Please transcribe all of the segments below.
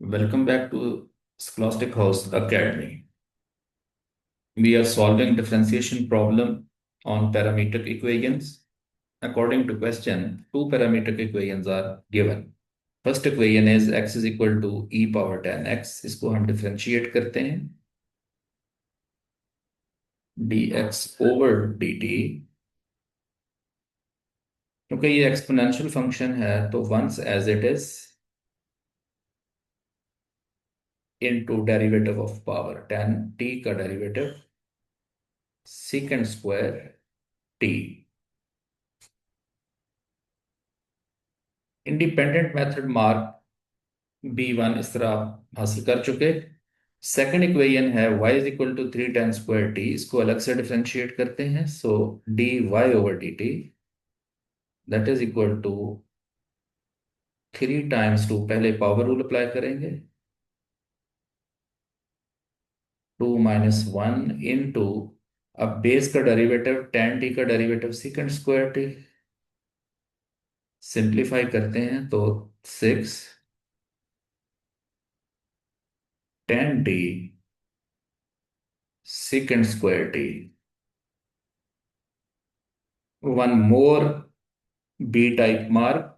Welcome back to Scholastic House Academy. We are solving differentiation problem on parametric equations. According to question, two parametric equations are given. First equation is x is equal to e power 10x. इसको हम differentiate करते हैं dx over dt. क्योंकि ये exponential function है तो once as it is into derivative of power 10t का derivative second square t। Independent method mark B1 इस तरह आप हासिल कर चुके। सेकंड इक्वेशन है y is equal to 3 tan² t। इसको अलग से डिफरेंशिएट करते हैं। So dy over dt that is equal to 3 times 2, पहले पावर रूल अप्लाई करेंगे, 2 - 1 इंटू, अब बेस का डेरिवेटिव tan t का derivative second square t। Simplify करते हैं तो 6 tan t second square t। One more b type mark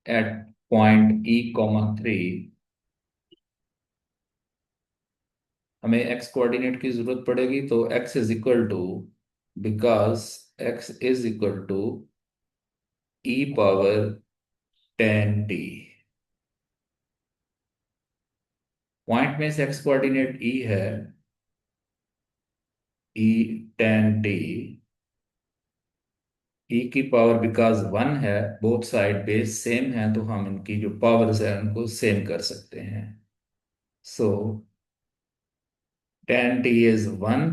at point E, 3 हमें x coordinate की जरूरत पड़ेगी तो x is equal to, because x is equal to e power 10t। Point में से x कोऑर्डिनेट e है, e 10t, e की power because 1 है, बोथ साइड बेस सेम है तो हम इनकी जो पावर्स है उनको सेम कर सकते हैं। सो 10t इज 1,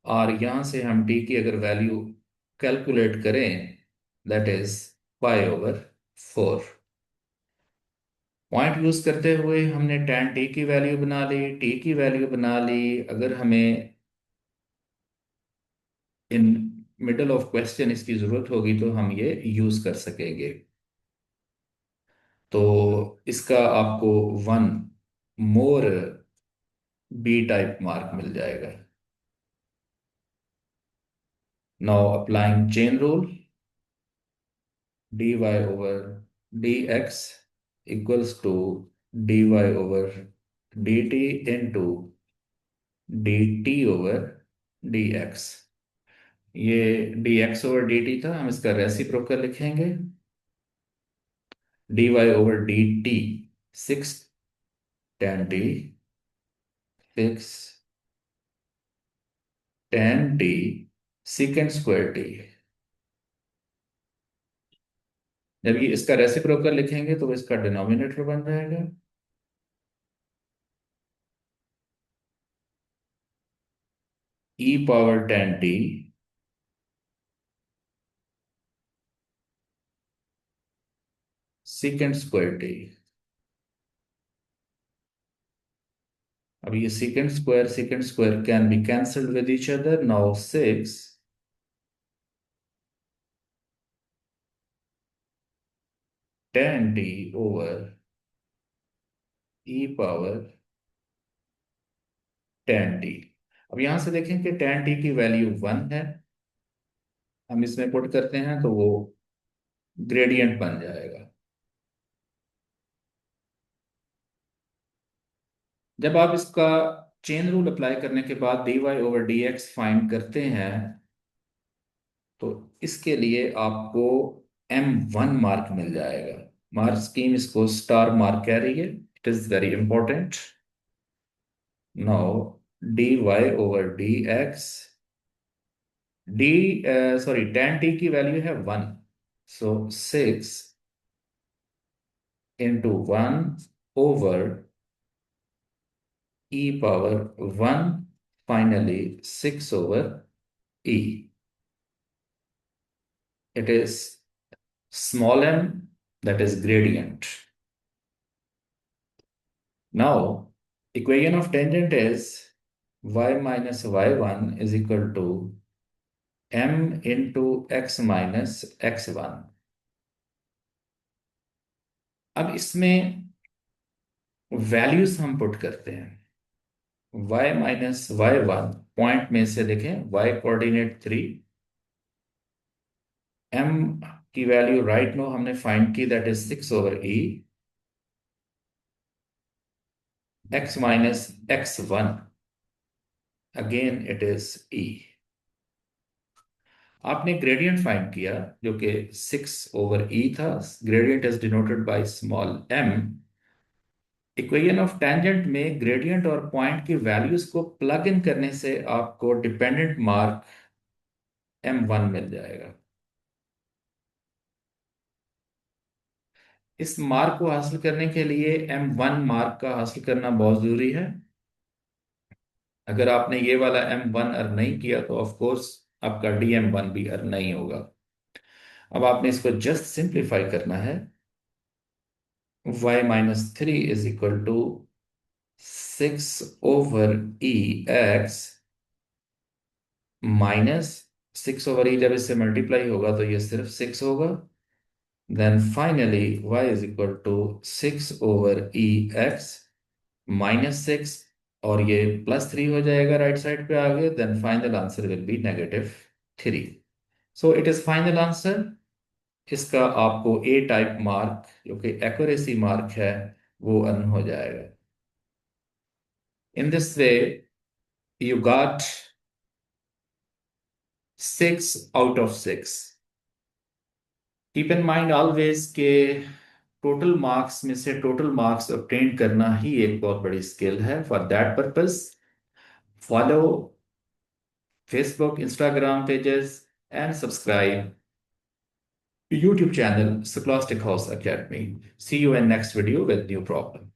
और यहां से हम t की अगर वैल्यू कैलकुलेट करें दैट इज π/4। पॉइंट यूज करते हुए हमने tan t की वैल्यू बना ली, t की वैल्यू बना ली। अगर हमें इन मिडल ऑफ क्वेश्चन इसकी जरूरत होगी तो हम ये यूज कर सकेंगे। तो इसका आपको one more B type mark मिल जाएगा। Now applying chain rule, dy over dx equals to dy over dt into dt over dx। ये dx ओवर dt था, हम इसका रेसिप्रोकल लिखेंगे, dy over dt 6 tan t 6 tan t second square t। जब ये इसका रेसिप्रोकल लिखेंगे तो इसका डिनोमिनेटर बन जाएगा e power 10t second square t। अब ये second square can be cancelled with each other. Now 6 tan t over e power 10t। अब यहां से देखें कि tan t की वैल्यू 1 है, हम इसमें पुट करते हैं तो वो ग्रेडियंट बन जाएगा। जब आप इसका चेन रूल अप्लाई करने के बाद dy ओवर dx फाइंड करते हैं तो इसके लिए आपको m1 मार्क मिल जाएगा। मार्क स्कीम इसको स्टार मार्क कह रही है, it is very important. Now dy over dx, d sorry tan t की वैल्यू है 1, सो 6 × 1 over e power 1, finally 6 over e। It is small m, that is gradient. Now, equation of tangent is y minus y1 is equal to m into x minus x1. अब इसमें values हम put करते हैं। y-y1 point में से देखें, y coordinate 3, m की value right no हमने फाइंड की, that is 6/e, x-x1 again it is e। आपने ग्रेडियंट फाइंड किया जो कि 6/e था। Gradient is denoted by small m। Equation of tangent में ग्रेडियंट और पॉइंट की वैल्यूज को प्लग इन करने से आपको डिपेंडेंट मार्क m1 मिल जाएगा। इस मार्क को हासिल करने के लिए m1 मार्क का हासिल करना बहुत जरूरी है। अगर आपने ये वाला m1 अर्न नहीं किया तो ऑफ कोर्स आपका dm1 भी अर्न नहीं होगा। अब आपने इसको जस्ट सिंप्लीफाई करना है। y-3 is equal to 6/e x minus 6/e, जब इससे मल्टीप्लाई होगा तो ये सिर्फ 6 होगा। Then finally y is equal to 6/e x -6, और ये +3 हो जाएगा राइट साइड पे आगे। Then final answer will be -3। So it is final answer. इसका आपको ए टाइप मार्क जो कि एक्यूरेसी मार्क है वो अर्न हो जाएगा। In this way you got 6/6। Keep in mind always के टोटल मार्क्स में से टोटल मार्क्स ऑब्टेन करना ही एक बहुत बड़ी स्किल है। For that purpose follow Facebook, Instagram pages and subscribe YouTube channel Scholastic House Academy. See you in next video with new problem.